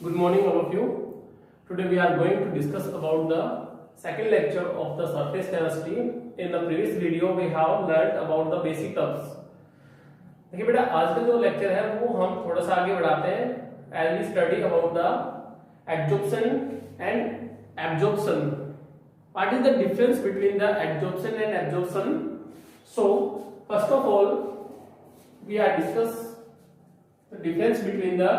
Good morning all of you. Today we are going to discuss about the second lecture of the surface chemistry. In the previous video we have learnt about the basic terms. देखिए बेटा आज का जो lecture है वो हम थोड़ा सा आगे बढ़ाते हैं as we study about the adsorption and absorption. What is the difference between the adsorption and absorption? So first of all we are discuss the difference between the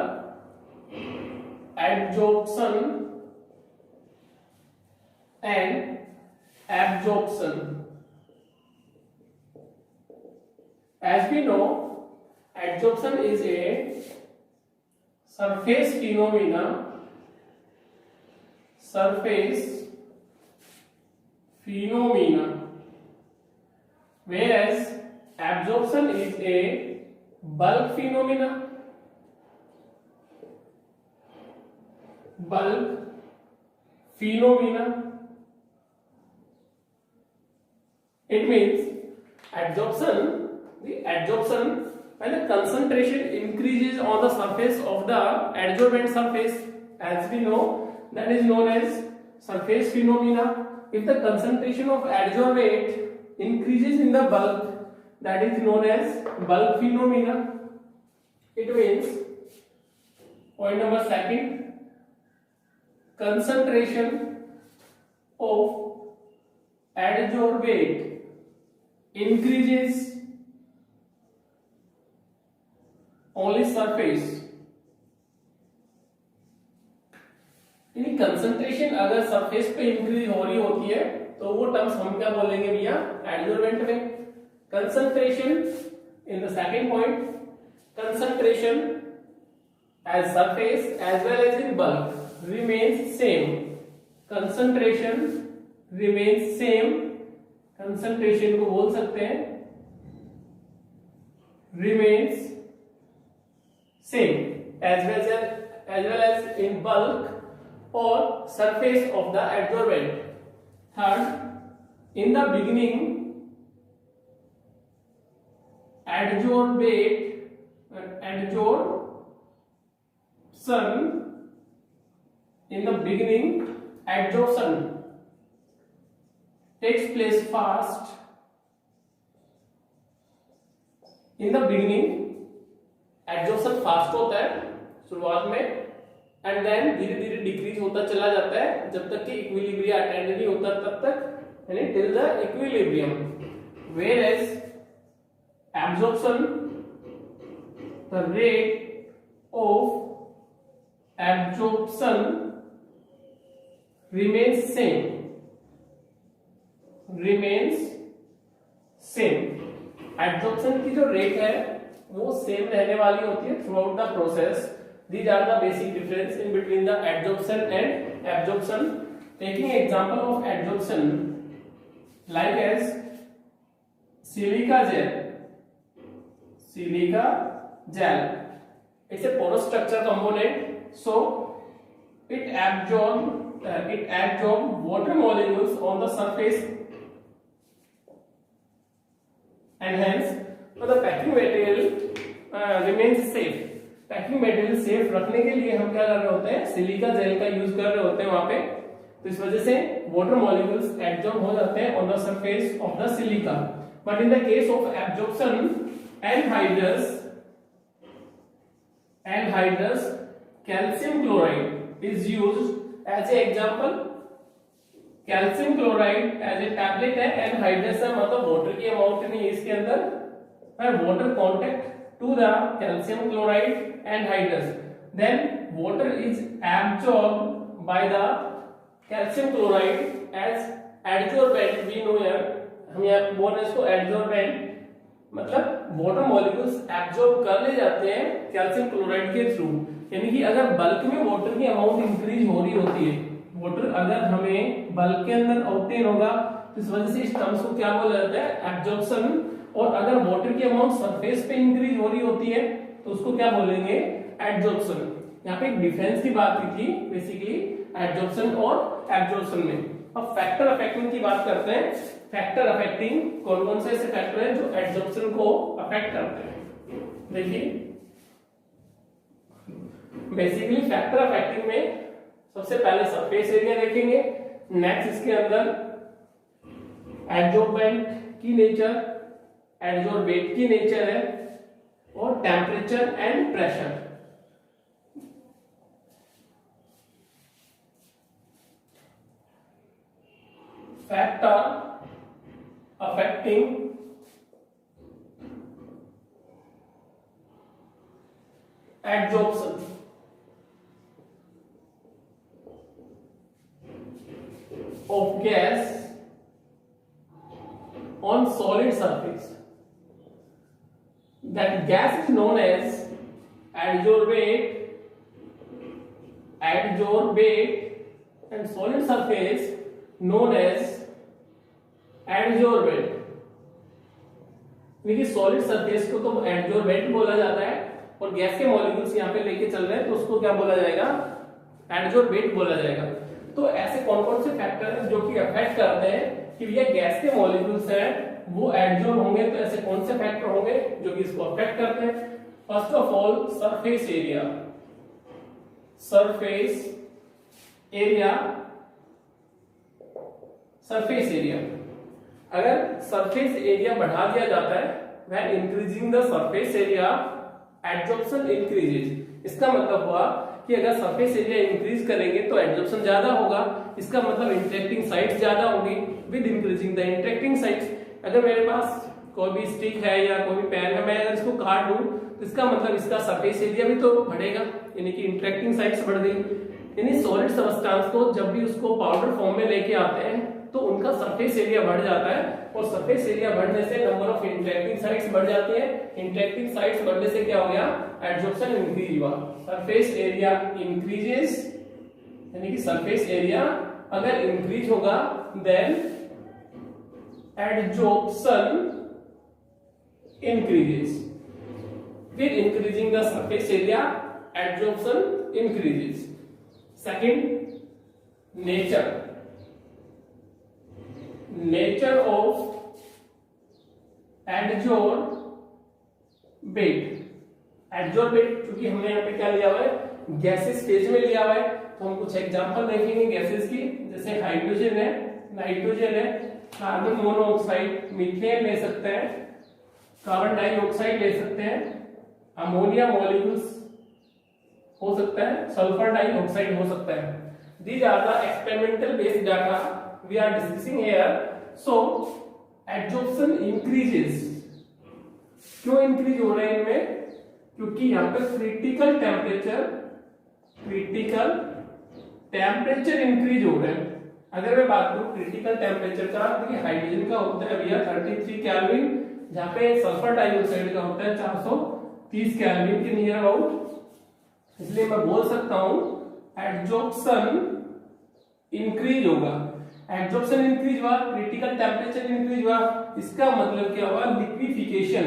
adsorption and absorption. As we know, adsorption is a surface phenomena, whereas absorption is a bulk phenomena. It means the adsorption when the concentration increases on the surface of the adsorbent surface, as we know, that is known as surface phenomena. If the concentration of adsorbate increases in the bulk, that is known as bulk phenomena. It means point number second, concentration of adsorbate increases only surface. यानी concentration अगर surface पे increase हो रही होती है तो वो terms हम क्या बोलेंगे भैया एडसोर्बेंट में. Concentration in the second point, concentration as surface as well as in bulk remains same. Concentration remains same. Concentration को बोल सकते हैं remains same as well as in bulk or surface of the adsorbent. Third, in the beginning, adsorption takes place fast. In the beginning, adsorption fast होता है शुरुआत में, and then धीरे धीरे डिक्रीज होता चला जाता है जब तक कि इक्विलिब्रियम अटेंड नहीं होता तब तक, यानी till the equilibrium. Whereas absorption, the rate of absorption remains same. Absorption की जो रेट है वो सेम रहने वाली होती है through out the process. These are the basic difference in between the adsorption and absorption. Taking example of adsorption, like as silica gel. It's a porous structure component, so it absorbs water molecules on the surface, and hence the packing material remains safe. Packing material safe रखने के लिए हम क्या कर रहे होते हैं, silica gel का यूज कर रहे होते हैं वहां पे. तो इस वजह से वाटर मॉलिक्यूल्स एब्जॉर्ब हो जाते हैं on the surface of the silica. But in the case of absorption anhydrous calcium chloride is used as a example. Calcium chloride as a tablet है, एनहाइड्रस है मतलब वाटर की अमाउंट नहीं है इसके अंदर, water contact to the calcium chloride anhydrous, then water is absorbed by the calcium chloride as adsorbent. We know here हम यहाँ बोल रहे हैं इसको adsorbent, मतलब वाटर मॉलिक्यूल्स एब्जॉर्ब कर ले जाते हैं कैल्शियम क्लोराइड के थ्रू. यानी कि अगर बल्क में वाटर की अमाउंट इंक्रीज हो रही होती है, वाटर अगर हमें बल्क के अंदर ऑब्टेन होगा तो इस वजह से इस टर्म्स को क्या बोला जाता है, एब्जॉर्प्शन. और अगर वाटर की अमाउंट सरफेस पे इंक्रीज हो रही होती है तो उसको क्या बोलेंगे, एडसोर्प्शन. यहाँ पे एक डिफरेंस की बात की थी बेसिकली एडसोर्प्शन और एब्जॉर्प्शन में. अब फैक्टर अफेक्टिंग की बात करते हैं. फैक्टर अफेक्टिंग कौन कौन से ऐसे फैक्टर हैं जो एब्जॉर्प्शन को अफेक्ट करते हैं. देखिए बेसिकली फैक्टर अफेक्टिंग में सबसे पहले सरफेस एरिया देखेंगे, नेक्स्ट इसके अंदर एडजॉर्बेंट की नेचर, एडजॉर्बेट की नेचर है, और temperature and pressure. Factor affecting adsorption of gas on solid surface. That gas is known as adsorbate, and solid surface known as adsorbent. देखिए सॉलिड सरफेस को तो एडजॉर्बेंट बोला जाता है, और गैस के मॉलिक्यूल्स यहाँ पे लेके चल रहे हैं तो उसको क्या बोला जाएगा, एडजॉर्बेट बोला जाएगा। तो ऐसे कौन कौन से फैक्टर हैं जो कि अफेक्ट करते हैं कि भैया गैस के मॉलिक्यूल्स हैं वो एडजॉर्ब होंगे, तो ऐसे कौन से फैक्टर होंगे जो कि इसको अफेक्ट करते हैं। First of all surface area, surface area, surface area. अगर सरफेस एरिया बढ़ा दिया जाता है, वह increasing the surface area adsorption increases. इसका मतलब हुआ कि अगर सरफेस एरिया इंक्रीज करेंगे तो एडजॉर्प्शन ज्यादा होगा, इसका मतलब इंटरेक्टिंग साइट्स ज्यादा होंगी with increasing the interacting sites. अगर मेरे पास कोई भी स्टिक है या कोई भी पेन है, मैं अगर इसको काट दूं तो इसका मतलब इसका सरफेस एरिया भी तो बढ़ेगा, यानी कि इंटरेक्टिंग साइट्स बढ़ गई। यानी सॉलिड सब्सटेंस को जब भी उसको पाउडर फॉर्म में लेके आते हैं तो उनका सरफेस एरिया बढ़ जाता है, और सरफेस एरिया बढ़ने से नंबर ऑफ इंटरेक्टिंग साइट्स बढ़ जाती है। इंटरेक्टिंग साइट्स बढ़ने से क्या हो गया, एडजॉर्प्शन इंक्रीज हुआ। सरफेस एरिया इंक्रीजेस, यानी कि सरफेस एरिया अगर इंक्रीज होगा देन एडजॉर्प्शन इंक्रीजेस। फिर increasing the surface area adsorption increases. Second, nature of adsorbate. Adsorbate क्योंकि हमने यहाँ पे क्या लिया हुआ है, गैसेस स्टेज में लिया हुआ है, तो हम कुछ एग्जांपल देखेंगे गैसेस की। जैसे हाइड्रोजन है, नाइट्रोजन है, कार्बन मोनोऑक्साइड, मीथेन ले सकते हैं, कार्बन डाइऑक्साइड ले सकते हैं, अमोनिया मॉलिक्यूल्स हो सकता है, सल्फर डाइऑक्साइड हो सकता है। These are the experimental based data we are discussing here. So adsorption increases. क्यों इंक्रीज हो रहे हैं इनमें, क्योंकि यहाँ पे क्रिटिकल टेम्परेचर इंक्रीज हो रहे हैं। अगर मैं बात करूं क्रिटिकल टेम्परेचर का, देखिए हाइड्रोजन का होता है भैया 33 केल्विन, जहाँ पे सल्फर डाइऑक्साइड का होता है 430 केल्विन के नियर अबाउट। इसलिए मैं बोल सकता हूं एडजॉर्प्शन इंक्रीज होगा। एडजॉर्प्शन इंक्रीज हुआ, क्रिटिकल टेम्परेचर इंक्रीज हुआ, इसका मतलब क्या हुआ, लिक्विफिकेशन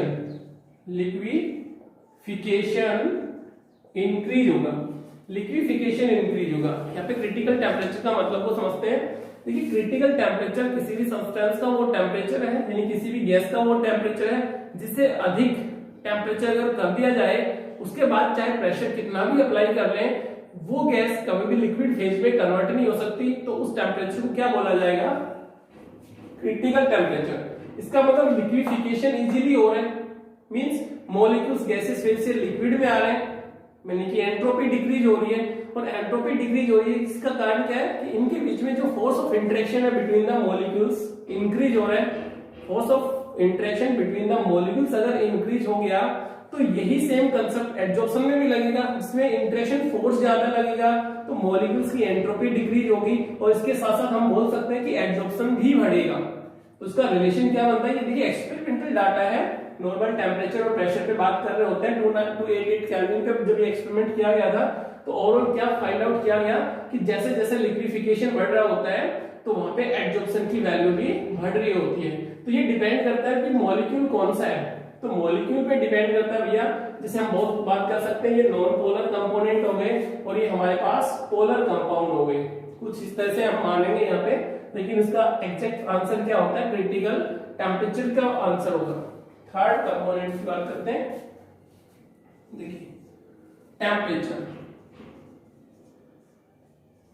इंक्रीज होगा। लिक्विफिकेशन इंक्रीज होगा। यहाँ पे क्रिटिकल टेम्परेचर का मतलब को समझते हैं। देखिए क्रिटिकल टेम्परेचर किसी भी सब्सटेंस का वो टेम्परेचर है, यानी किसी भी गैस का वो टेम्परेचर है जिससे अधिक टेम्परेचर अगर कर दिया जाए, उसके बाद चाहे प्रेशर कितना भी अप्लाई कर लें, वो गैस कभी भी लिक्विड फेज में कन्वर्ट नहीं हो सकती। तो उस टेम्परेचर को क्या बोला जाएगा, क्रिटिकल टेम्परेचर। इसका मतलब लिक्विफिकेशन इजीली हो रहा है, मींस मॉलिक्यूल्स गैसेस फेज से लिक्विड में आ रहे हैं, यानी कि एंट्रोपी डिक्रीज हो रही है। और एंट्रोपी डिक्रीज हो रही है, इसका कारण क्या है कि इनके बीच में जो फोर्स ऑफ इंटरेक्शन है बिटवीन द मॉलिक्यूल्स इंक्रीज हो रहा है। Force of interaction between the molecules अगर इंक्रीज हो गया तो यही सेम कंसेप्ट एडजॉर्प्शन में भी लगेगा। इसमें इंटरेक्शन फोर्स ज्यादा लगेगा तो मॉलिक्यूल्स की एंट्रोपी डिक्रीज होगी, और इसके साथ साथ हम बोल सकते हैं कि एडजॉर्प्शन भी बढ़ेगा। तो उसका रिलेशन क्या बनता है, ये देखिए एक्सपेरिमेंटल डाटा है, नॉर्मल टेम्परेचर और प्रेशर पे बात कर रहे होते हैं। 288 केल्विन पे जब ये एक्सपेरिमेंट किया गया था तो ओवरऑल क्या फाइंड आउट किया गया कि जैसे जैसे लिक्विफिकेशन बढ़ रहा होता है तो वहां पे एडजॉर्प्शन की वैल्यू भी बढ़ रही होती है। तो ये डिपेंड करता है कि मॉलिक्यूल कौन सा है, तो मॉलिक्यूल पे डिपेंड करता है भैया। जैसे हम बहुत बात कर सकते हैं, ये नॉन पोलर कंपोनेंट हो गए और ये हमारे पास पोलर कंपाउंड हो गए, कुछ इस तरह से हम मानेंगे यहाँ पे। लेकिन इसका एग्जैक्ट आंसर क्या होता है, क्रिटिकल टेम्परेचर का आंसर होगा। थर्ड कंपोनेंट की बात करते हैं, देखिए temperature.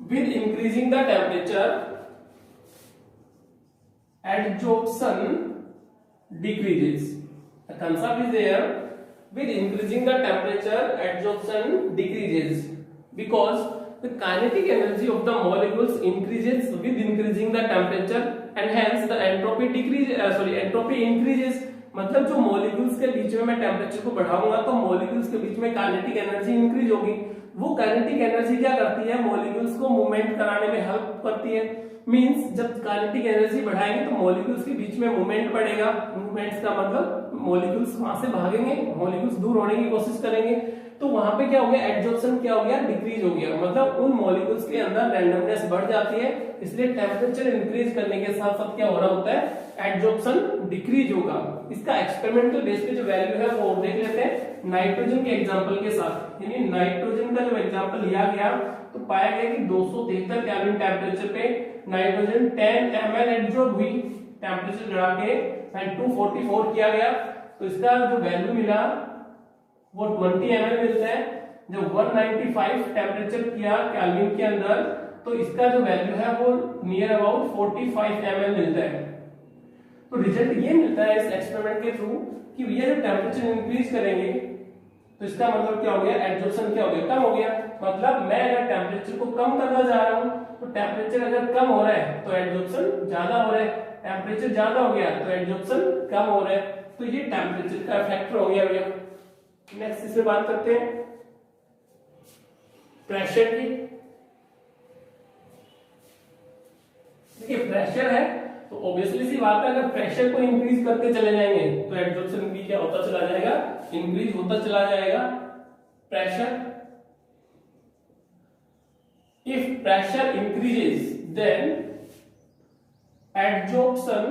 with increasing the temperature adsorption decreases. The concept is there, with increasing the temperature adsorption decreases because the kinetic energy of the molecules increases with increasing the temperature and hence the entropy entropy increases. मतलब जो molecules के बीच में मैं temperature को बढ़ाऊंगा तो molecules के बीच में काइनेटिक एनर्जी इंक्रीज होगी। वो काइनेटिक एनर्जी क्या करती है, मॉलिक्यूल्स को मूवमेंट कराने में हेल्प करती है। मींस जब काइनेटिक एनर्जी बढ़ाएंगे तो मॉलिक्यूल्स के बीच में मूवमेंट बढ़ेगा। मूवमेंट्स का मतलब मॉलिक्यूल्स वहां से भागेंगे, मॉलिक्यूल्स दूर होने की कोशिश करेंगे, तो वहां पे क्या हो गया, एडजॉर्प्शन क्या हो गया, डिक्रीज हो गया। मतलब उन मॉलिक्यूल्स के अंदर रैंडमनेस बढ़ जाती है, इसलिए टेम्परेचर इंक्रीज करने के साथ साथ क्या हो रहा होता है, एडजॉर्प्शन डिक्रीज होगा। इसका एक्सपेरिमेंटल बेस पे जो वैल्यू है वो देख लेते हैं नाइट्रोजन के एग्जांपल के साथ। यानी नाइट्रोजन का जो एग्जांपल लिया गया तो पाया गया कि 273 केल्विन टेम्परेचर पे नाइट्रोजन 10 ml एडजॉर्ब हुई, टेम्परेचर बढ़ा के 244 किया गया, तो इसका जो वैल्यू मिला वो 20 ml मिलता है। जब 195 टेम्परेचर किया केल्विन के अंदर तो इसका जो वैल्यू है वो नियर अबाउट 45 ml मिलता है। तो रिजल्ट ये मिलता है इस एक्सपेरिमेंट के थ्रू कि भैया जब टेम्परेचर इंक्रीज करेंगे तो इसका मतलब क्या हो गया, एडजॉर्प्शन क्या हो गया, कम हो गया। मतलब मैं अगर टेम्परेचर को कम करना जा रहा हूं तो टेम्परेचर अगर कम हो रहा है तो एडजॉर्प्शन ज्यादा हो रहा है, टेम्परेचर ज्यादा हो गया तो एडजॉर्प्शन कम हो रहा है। तो ये टेम्परेचर का फैक्टर हो गया भैया। नेक्स्ट इसमें बात करते हैं प्रेशर की। देखिए प्रेशर है तो ऑब्वियसली सी बात है, अगर प्रेशर को इंक्रीज करते चले जाएंगे तो एडजॉर्प्शन भी क्या होता चला जाएगा, इंक्रीज होता चला जाएगा। Pressure, if pressure increases then adsorption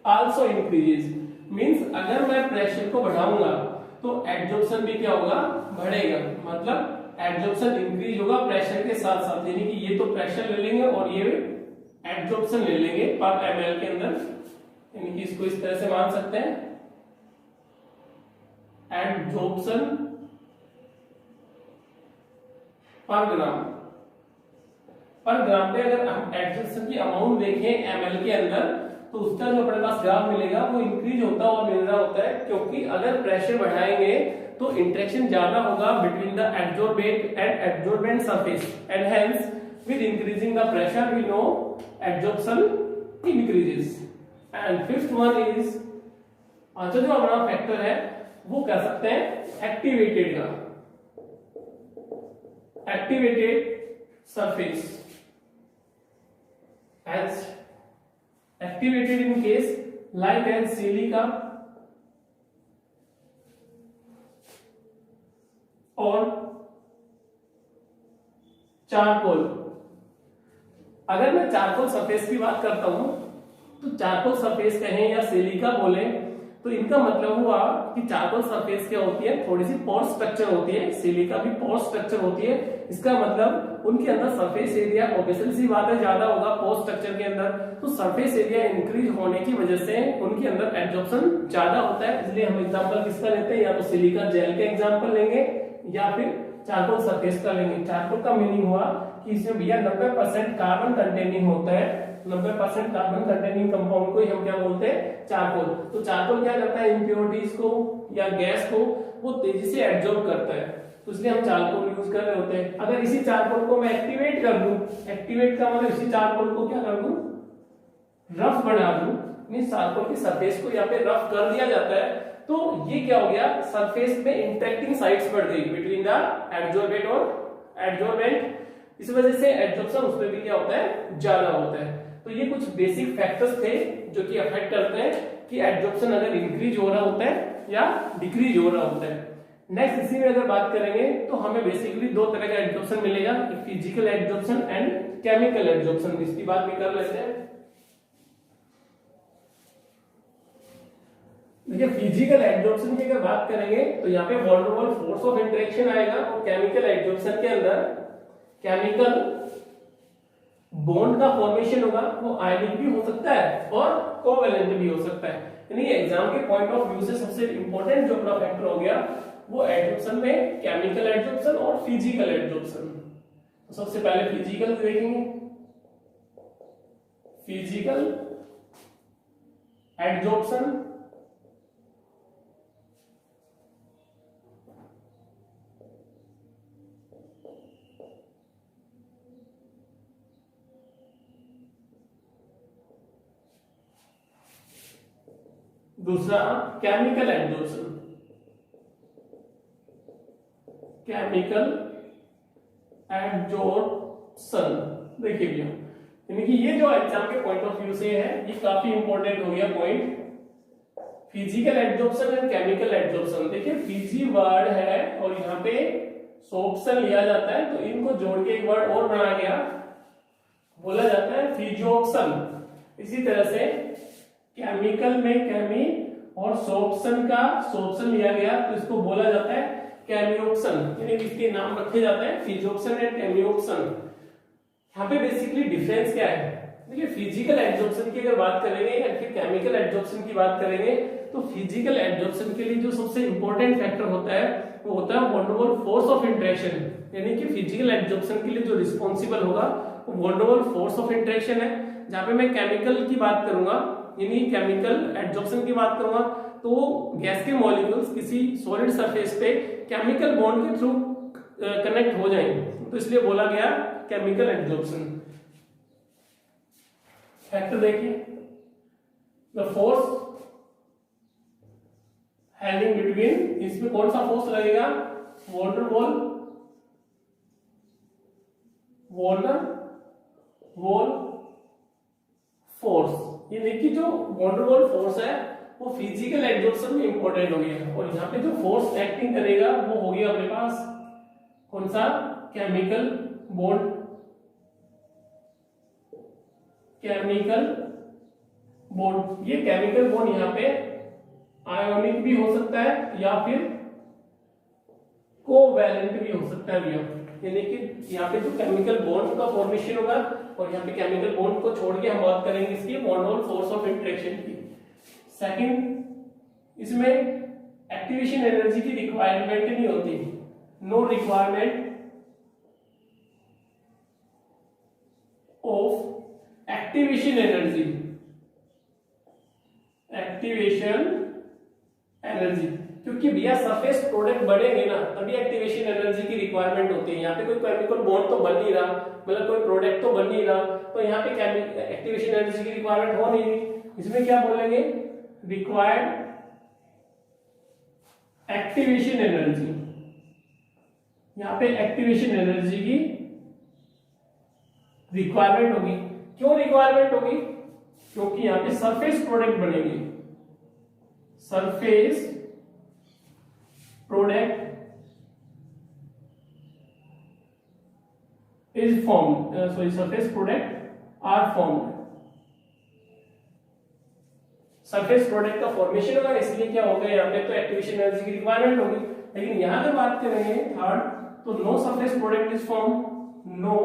also increases. Means अगर मैं प्रेशर को बढ़ाऊंगा तो एडजॉर्प्शन भी क्या होगा, बढ़ेगा। मतलब एडजॉर्प्शन इंक्रीज होगा प्रेशर के साथ साथ, यानी कि ये तो प्रेशर ले लेंगे और ये एडजॉर्प्शन ले लेंगे पर ml के अंदर, यानी कि इसको इस तरह से मान सकते हैं एडजॉर्प्शन पर ग्राम। पर ग्राम पे अगर हम एडजॉर्प्शन की अमाउंट देखें ml के अंदर तो उसका जो अपने पास ग्राफ मिलेगा वो इंक्रीज होता और मिल रहा होता है, क्योंकि अगर प्रेशर बढ़ाएंगे तो इंटरेक्शन ज्यादा होगा between the adsorbent and adsorbent surface and hence with increasing the pressure we know adsorption increases। and fifth one is अच्छा जो हमारा फैक्टर है वो कह सकते हैं एक्टिवेटेड का, activated surface as activated in case like as silica और चारकोल। अगर मैं चारकोल सरफेस की बात करता हूं तो चारकोल सरफेस कहें या सिलिका बोले तो इनका मतलब हुआ कि चारकोल सरफेस क्या होती है, थोड़ी सी पोर स्ट्रक्चर होती है, सिलिका भी पोर स्ट्रक्चर होती है। इसका मतलब उनके अंदर सरफेस एरिया ऑब्वियसली सी बात है ज्यादा होगा पोर स्ट्रक्चर के अंदर, तो सरफेस एरिया इंक्रीज होने की वजह से उनके अंदर एडजॉर्प्शन ज्यादा होता है। इसलिए हम एग्जांपल किसका लेते हैं, या तो सिलिका जेल का एग्जांपल लेंगे या फिर चारकोल सरफेस का लेंगे। चारकोल का मीनिंग हुआ कि इसमें भैया 90% कार्बन कंटेनिंग होता है, 90% कार्बन कंटेनिंग कंपाउंड को ही हम क्या बोलते हैं, चारकोल। तो चारकोल क्या करता है, इम्प्योरिटीज को या गैस को वो तेजी से एब्जॉर्ब करता है, तो इसलिए हम चारकोल यूज कर रहे होते हैं। अगर इसी चारकोल को मैं एक्टिवेट कर दूं, एक्टिवेट का मतलब इसी चारकोल को क्या कर दूं, रफ बना दूं, मींस चारकोल की सरफेस को यहाँ पे रफ कर दिया जाता है, तो ये क्या हो गया, सरफेस में इंटरेक्टिंग साइट्स बढ़ गई बिटवीन द एडजॉर्बेंट और एडजॉर्बेंट। इस वजह से एडजॉर्प्शन उसमें भी क्या होता है, ज्यादा होता है। तो ये कुछ बेसिक फैक्टर्स थे जो कि अफेक्ट करते हैं कि एडजॉर्प्शन अगर इंक्रीज हो रहा होता है या डिक्रीज हो रहा होता है। नेक्स्ट इसी में अगर बात करेंगे तो हमें बेसिकली दो तरह का एडजॉर्प्शन मिलेगा, physical adsorption and chemical adsorption. इसकी बात भी कर लेते हैं। देखिए फिजिकल एडजॉर्प्शन की अगर बात करेंगे तो यहाँ पे van der Waals force of interaction आएगा, और केमिकल एडजॉर्प्शन के अंदर केमिकल बॉन्ड का फॉर्मेशन होगा, वो आयनिक भी हो सकता है और कोवेलेंट भी हो सकता है। यानी एग्जाम के पॉइंट ऑफ व्यू से सबसे इंपॉर्टेंट जो अपना फैक्टर हो गया वो एडजॉर्प्शन में केमिकल एडजॉर्प्शन और फिजिकल एडजॉर्प्शन। सबसे पहले फिजिकल देखेंगे, फिजिकल एडजॉर्प्शन, दूसरा केमिकल एडजॉर्प्शन, केमिकल एडजॉर्प्शन। देखिए भैया, यानी कि ये जो एग्जाम के पॉइंट ऑफ व्यू से है, ये काफी इंपॉर्टेंट हो गया point, physical adsorption and chemical adsorption. देखिए फिजी वर्ड है और यहाँ पे सोप्शन लिया जाता है, तो इनको जोड़ के एक वर्ड और बनाया गया, बोला जाता है फिजियोक्शन। इसी तरह से केमिकल में केमी और सोप्शन का सोप्शन लिया गया, तो इसको बोला जाता है केमियोक्शन, यानी इसके नाम रखे जाते हैं फिजियोक्शन एंड केमियोक्शन। यहाँ पे बेसिकली डिफरेंस क्या है? देखिए फिजिकल एडजॉर्प्शन की अगर बात करेंगे या फिर केमिकल एडजॉर्प्शन की बात करेंगे, तो फिजिकल एडजॉर्प्शन के लिए जो सबसे इंपॉर्टेंट फैक्टर होता है वो होता है वॉन-डेर-वाल फोर्स ऑफ इंटरेक्शन। यानी कि फिजिकल एडजॉर्प्शन के लिए जो रिस्पॉन्सिबल होगा वो वॉन-डेर-वाल फोर्स ऑफ इंटरेक्शन है। जहां पे मैं केमिकल की बात करूंगा, यानी केमिकल एडजॉर्प्शन की बात करूंगा, तो गैस के मॉलिक्यूल्स किसी सॉलिड सरफेस पे केमिकल बॉन्ड के थ्रू कनेक्ट हो जाएंगे, तो इसलिए बोला गया केमिकल एडजॉर्प्शन। फैक्टर देखिए, द फोर्स हैविंग बिटवीन, इसमें कौन सा फोर्स लगेगा? वॉन-डेर-वाल फोर्स। ये देखिए जो वॉन-डेर-वाल फोर्स है वो फिजिकल एडजॉर्प्शन में इंपॉर्टेंट हो गया, और यहाँ पे जो फोर्स एक्टिंग करेगा वो हो गया अपने पास कौन सा? Chemical bond, chemical bond. ये केमिकल बॉन्ड यहाँ पे आयोनिक भी हो सकता है या फिर कोवैलेंट भी हो सकता है भैया, यानी कि यहाँ पे जो केमिकल बॉन्ड का फॉर्मेशन होगा, और यहाँ पे केमिकल बॉन्ड को छोड़ के हम बात करेंगे इसकी वॉन-डेर-वाल फोर्स ऑफ इंटरेक्शन की। सेकंड, इसमें एक्टिवेशन एनर्जी की रिक्वायरमेंट नहीं होती, no requirement of activation energy, क्योंकि भैया सरफेस प्रोडक्ट बढ़ेंगे ना तभी एक्टिवेशन एनर्जी की रिक्वायरमेंट होती है। यहाँ पे कोई केमिकल बॉन्ड तो बन नहीं रहा, मतलब कोई प्रोडक्ट तो बन नहीं रहा, तो यहाँ पे एक्टिवेशन एनर्जी की रिक्वायरमेंट हो नहीं। इसमें क्या बोलेंगे? Required activation energy. यहाँ पे एक्टिवेशन एनर्जी की रिक्वायरमेंट होगी। क्यों रिक्वायरमेंट होगी? क्योंकि यहाँ पे सरफेस प्रोडक्ट बनेंगे, surface product is formed, sorry surface product are formed. Surface product का फॉर्मेशन होगा, इसलिए क्या होगा यहाँ पे? तो एक्टिवेशन एनर्जी की रिक्वायरमेंट होगी। लेकिन यहां पे बात करेंगे थर्ड, तो no surface product is form, no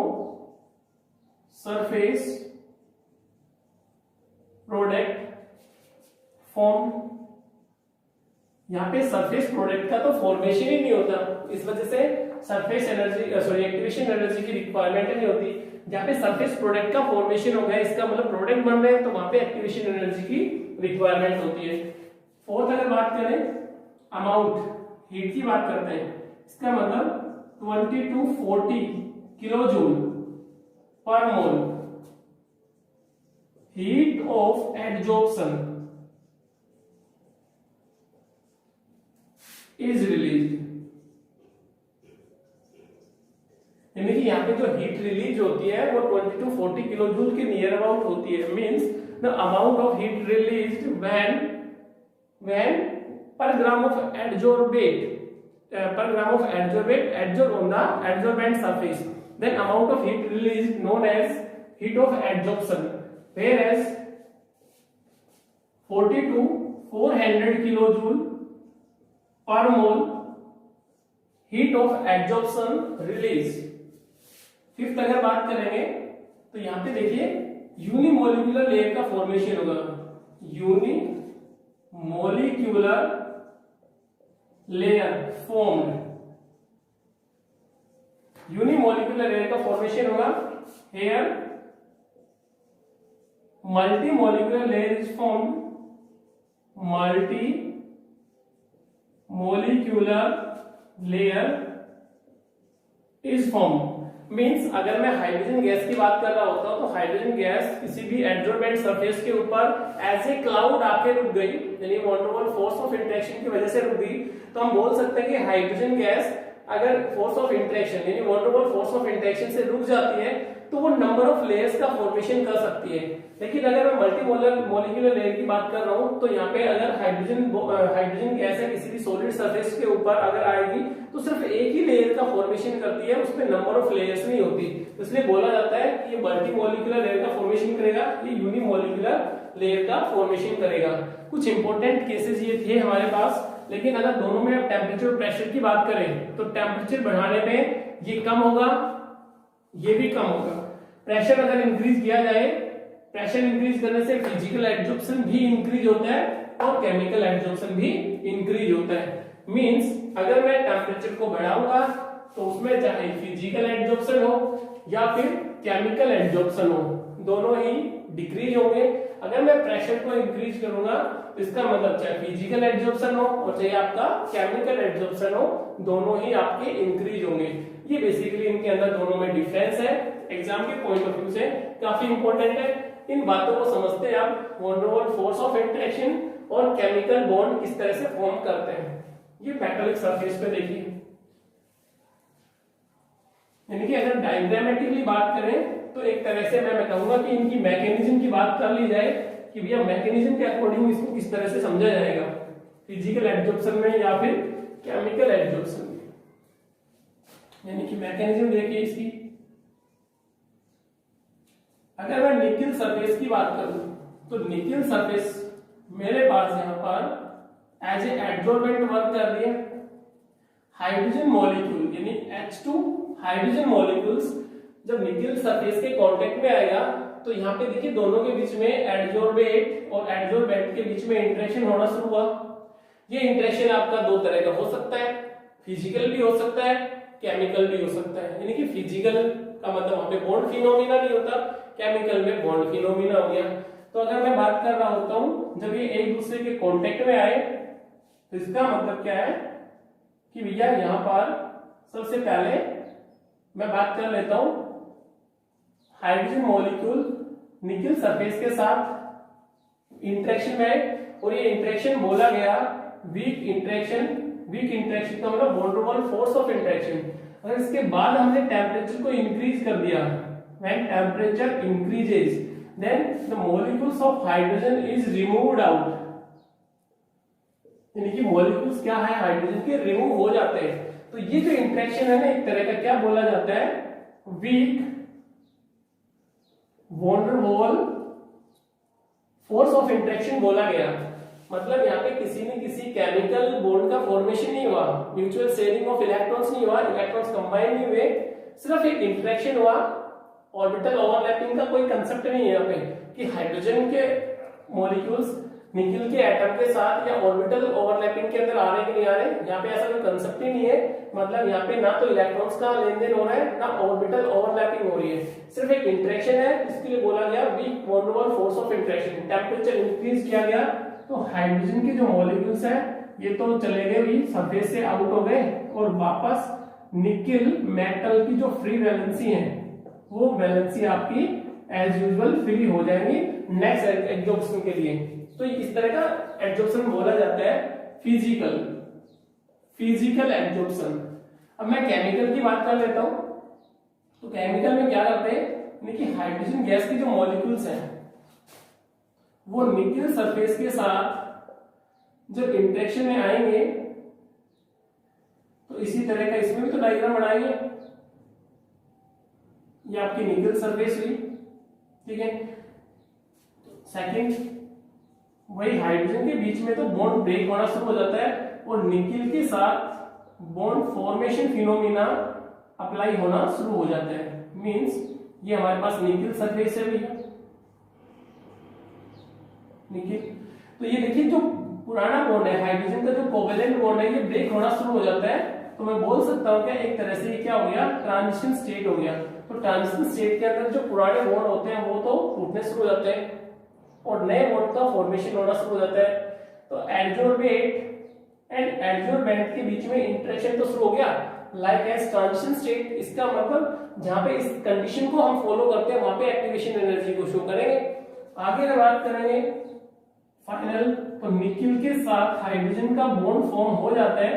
surface product form. यहाँ पे सरफेस प्रोडक्ट का तो फॉर्मेशन ही नहीं होता, इस वजह से surface energy sorry activation energy की रिक्वायरमेंट नहीं होती। जहाँ पे सरफेस प्रोडक्ट का फॉर्मेशन हो गया, इसका मतलब प्रोडक्ट बन रहे हैं, तो वहां पे एक्टिवेशन एनर्जी की रिक्वायरमेंट होती है। फोर्थ, अगर बात करें अमाउंट, हीट की बात करते हैं, इसका मतलब 20 to 40 किलो जूल पर मोल heat of adsorption is release. यानी कि यहाँ पे जो हीट रिलीज होती है वो 20 to 40 किलो जूल के नियर अबाउट होती है। Means the amount of heat released when per gram of adsorbate adsorb on the adsorbent surface, then amount of heat released known as heat of adsorption, whereas 40 to 400 kilojoule per mole heat of adsorption release। Fifth अगर बात करेंगे तो यहाँ पे देखिए unimolecular layer का formation होगा, unimolecular layer formed unimolecular layer का फॉर्मेशन होगा, here multi molecular layer is formed, multi molecular layer is formed. Means अगर मैं हाइड्रोजन गैस की बात कर रहा होता हूं तो हाइड्रोजन गैस किसी भी एडजॉर्बेंट सरफेस के ऊपर एज ए क्लाउड आके रुक गई, यानी one to one force of interaction की वजह से रुक गई, तो हम बोल सकते हैं कि हाइड्रोजन गैस अगर फोर्स ऑफ इंटरेक्शन यानी one to one force of interaction से रुक जाती है तो वो नंबर ऑफ लेयर्स का फॉर्मेशन कर सकती है। लेकिन अगर मैं मल्टी मोलिकुलर लेयर की बात कर रहा हूं तो यहाँ पे अगर हाइड्रोजन गैस है किसी भी सॉलिड सरफेस के ऊपर अगर आएगी तो सिर्फ एक ही लेयर का फॉर्मेशन करती है, उसमें नंबर ऑफ लेयर्स नहीं होती। इसलिए बोला जाता है कि ये मल्टी मोलिकुलर लेयर का फॉर्मेशन करेगा, ये यूनिमोलिकुलर लेयर का फॉर्मेशन करेगा। कुछ इंपॉर्टेंट केसेस ये थे हमारे पास। लेकिन अगर दोनों में अब टेम्परेचर और प्रेशर की बात करें तो टेम्परेचर बढ़ाने पे ये कम होगा, ये भी कम होगा। प्रेशर अगर इंक्रीज किया जाए, प्रेशर इंक्रीज करने से फिजिकल एडजॉर्प्शन भी इंक्रीज होता है और केमिकल एडजॉर्प्शन भी इंक्रीज होता है। मींस अगर मैं टेम्परेचर को बढ़ाऊंगा तो उसमें चाहे फिजिकल एडजॉर्प्शन हो या फिर केमिकल एडजॉर्प्शन हो, दोनों ही डिक्रीज होंगे। अगर मैं प्रेशर को इंक्रीज करूंगा तो इसका मतलब चाहे फिजिकल एडजॉर्प्शन हो और चाहे आपका केमिकल एडजॉर्प्शन हो, दोनों ही आपके इंक्रीज होंगे। ये बेसिकली इनके अंदर दोनों में डिफरेंस है। एग्जाम के पॉइंट ऑफ व्यू से काफी इंपॉर्टेंट है। इन बातों को समझते हैं आप one to one force of interaction और केमिकल बॉन्ड किस तरह से फॉर्म करते हैं। ये मेटालिक सरफेस पे देखिए, यानी कि अगर डायग्रामेटिकली बात करें तो एक तरह से मैं कहूंगा कि इनकी मैकेनिज्म की बात कर ली जाए कि भैया मैकेनिज्म के अकॉर्डिंग इसको किस तरह से समझा जाएगा, फिजिकल एडजॉर्प्शन में या फिर केमिकल एडजॉर्प्शन में। यानी कि मैकेनिज्म देखिए इसकी, अगर मैं निकिल सरफेस की बात करूं तो निकिल सरफेस मेरे पास यहां पर एज ए एडजॉर्बेंट वर्क कर रही है। हाइड्रोजन मॉलिक्यूल यानी H2 हाइड्रोजन मॉलिक्यूल्स जब निकिल सरफेस के कांटेक्ट में आएगा तो यहाँ पे देखिए दोनों के बीच में एडजॉर्बेट और एडजॉर्बेंट के बीच में इंटरेक्शन होना शुरू हुआ। ये इंटरेक्शन आपका दो तरह का हो सकता है, फिजिकल भी हो सकता है, केमिकल भी हो सकता है। यानी कि फिजिकल का मतलब वहां पे बॉन्ड फिनोमिना नहीं होता, केमिकल में बॉन्ड फिनोमिना हो गया। तो अगर मैं बात कर रहा होता हूं जब ये एक दूसरे के कांटेक्ट में आए तो इसका मतलब क्या है कि भैया यहां पर सबसे पहले मैं बात कर लेता हूं हाइड्रोजन मॉलिक्यूल निकिल सरफेस के साथ इंटरेक्शन में आए और ये इंटरेक्शन बोला गया वीक इंटरेक्शन। वीक इंटरेक्शन का मतलब one to one force of interaction. अगर इसके बाद हमने टेम्परेचर को इंक्रीज कर दिया, when temperature increases then the molecules of hydrogen is removed out, यानी कि मॉलिक्यूल्स क्या है हाइड्रोजन के रिमूव हो जाते हैं। तो ये जो इंटरेक्शन है ना एक तरह का क्या बोला जाता है, weak van der Waal force of interaction बोला गया। मतलब यहाँ पे किसी ने किसी केमिकल बॉन्ड का फॉर्मेशन नहीं हुआ, म्यूचुअल शेयरिंग ऑफ इलेक्ट्रॉन्स नहीं हुआ, इलेक्ट्रॉन्स कंबाइन नहीं हुए, सिर्फ एक इंटरेक्शन हुआ। ऑर्बिटल ओवरलैपिंग का कोई कंसेप्ट नहीं है यहाँ पे कि हाइड्रोजन के मॉलिक्यूल्स निकिल के एटम के साथ या ऑर्बिटल ओवरलैपिंग के अंदर आ रहे कि नहीं आ रहे, यहाँ पे ऐसा कोई कंसेप्ट ही नहीं है। मतलब यहाँ पे ना तो इलेक्ट्रॉन्स का लेन देन हो रहा है ना ऑर्बिटल ओवरलैपिंग हो रही है, सिर्फ एक इंटरेक्शन है। इसके लिए बोला गया weak one to one force of interaction. Temperature increase किया गया तो हाइड्रोजन के जो मॉलिक्यूल्स है ये तो चले गए भी सरफेस से आउट हो गए और वापस निकिल मेटल की जो फ्री वैलेंसी है वो वैलेंसी आपकी एज यूजुअल फ्री हो जाएंगी नेक्स्ट एडजॉर्प्शन के लिए। तो इस तरह का एडजॉर्प्शन बोला जाता है फिजिकल एडजॉर्प्शन। अब मैं केमिकल की बात कर लेता हूं तो केमिकल में क्या करते हैं कि हाइड्रोजन गैस की जो मॉलिक्यूल्स हैं वो निकिल सरफेस के साथ जब इंटरेक्शन में आएंगे तो इसी तरह का इसमें भी तो डायग्राम बनाएंगे। ये आपकी निकिल सरफेस हुई, ठीक है। सेकंड वही हाइड्रोजन के बीच में तो बॉन्ड ब्रेक होना शुरू हो जाता है और निकिल के साथ बॉन्ड फॉर्मेशन फिनोमिना अप्लाई होना शुरू हो जाता है। मींस ये हमारे पास निकिल सरफेस है भी निकिल। तो ये देखिए जो पुराना बॉन्ड है, हाइड्रोजन का जो कोवेलेंट बॉन्ड है ये ब्रेक होना शुरू हो जाता है, तो मैं बोल सकता हूँ क्या एक तरह से ये क्या हो गया, ट्रांजिशन स्टेट हो गया। तो ट्रांजिशन स्टेट के अंदर जो पुराने बॉन्ड होते हैं वो तो टूटने शुरू हो जाते हैं और नए बॉन्ड का फॉर्मेशन होना शुरू हो जाता है। तो एडजॉर्बेट एंड एडजॉर्बेंट के बीच में इंटरेक्शन तो शुरू हो गया, लाइक एज ट्रांजिशन स्टेट। इसका मतलब जहां पे इस कंडीशन को हम फॉलो करते हैं वहां पे एक्टिवेशन एनर्जी को शो करेंगे। आगे हम बात करेंगे फाइनल, तो निकिल के साथ हाइड्रोजन का बॉन्ड फॉर्म हो जाता है,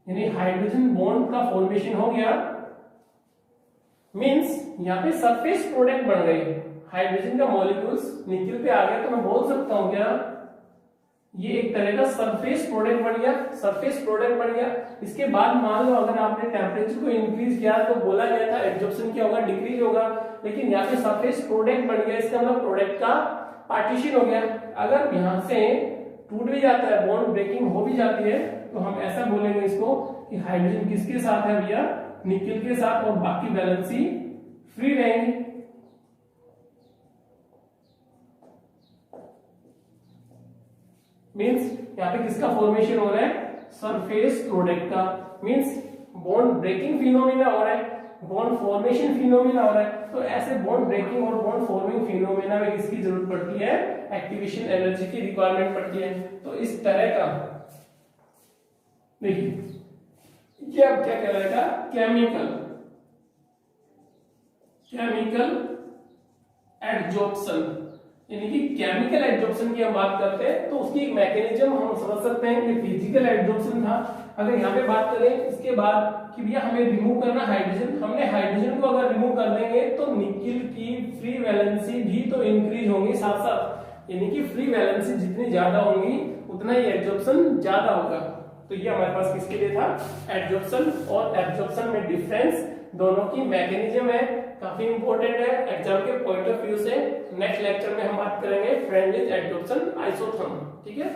यानी हाइड्रोजन बॉन्ड का फॉर्मेशन हो गया, मींस यहाँ पे सरफेस प्रोडक्ट बन गई, हाइड्रोजन का मॉलिक्यूल्स निकिल पे आ गया, तो मैं बोल सकता हूं क्या ये एक तरह का सरफेस प्रोडक्ट बन गया, सरफेस प्रोडक्ट बन गया। इसके बाद मान लो अगर आपने टेम्परेचर को इंक्रीज किया तो बोला गया था एब्जॉर्प्शन क्या होगा, डिक्रीज होगा, लेकिन यहाँ पे सरफेस प्रोडक्ट बन गया, इसका मतलब प्रोडक्ट का पार्टीशन हो गया। अगर यहाँ से टूट भी जाता है, बॉन्ड ब्रेकिंग हो भी जाती है, तो हम ऐसा बोलेंगे इसको कि हाइड्रोजन किसके साथ है भैया, निकिल के साथ, और बाकी वैलेंसी फ्री रहेंगे। मींस यहाँ पे किसका फॉर्मेशन हो रहा है, सरफेस प्रोडक्ट का, मींस बॉन्ड ब्रेकिंग फिनोमेना हो रहा है, बॉन्ड फॉर्मेशन फिनोमेना हो रहा है। तो ऐसे बॉन्ड ब्रेकिंग और बॉन्ड फॉर्मिंग फिनोमेना में किसकी जरूरत पड़ती है, एक्टिवेशन एनर्जी की रिक्वायरमेंट पड़ती है। तो इस तरह का देखिए ये अब क्या कहलाएगा, केमिकल एडजॉर्प्शन, यानी कि केमिकल एडजॉर्प्शन की हम बात करते हैं तो उसकी एक मैकेनिज्म हम समझ सकते हैं, ये फिजिकल एडजॉर्प्शन था। अगर यहाँ पे बात करें इसके बाद कि भैया हमें रिमूव करना हाइड्रोजन, हमने हाइड्रोजन को अगर रिमूव कर देंगे तो निकिल की फ्री वैलेंसी भी तो इंक्रीज होंगी साथ साथ, यानी कि फ्री वैलेंसी जितनी ज्यादा होंगी उतना ही एडजॉर्प्शन ज्यादा होगा। तो ये हमारे पास किसके लिए था, एडजॉर्प्शन और एब्जॉर्प्शन में डिफरेंस, दोनों की मैकेनिज्म है, काफी इंपॉर्टेंट है एग्जाम के पॉइंट ऑफ व्यू से। नेक्स्ट लेक्चर में हम बात करेंगे फ्रेंडली एडजॉर्प्शन आइसोथर्म, ठीक है।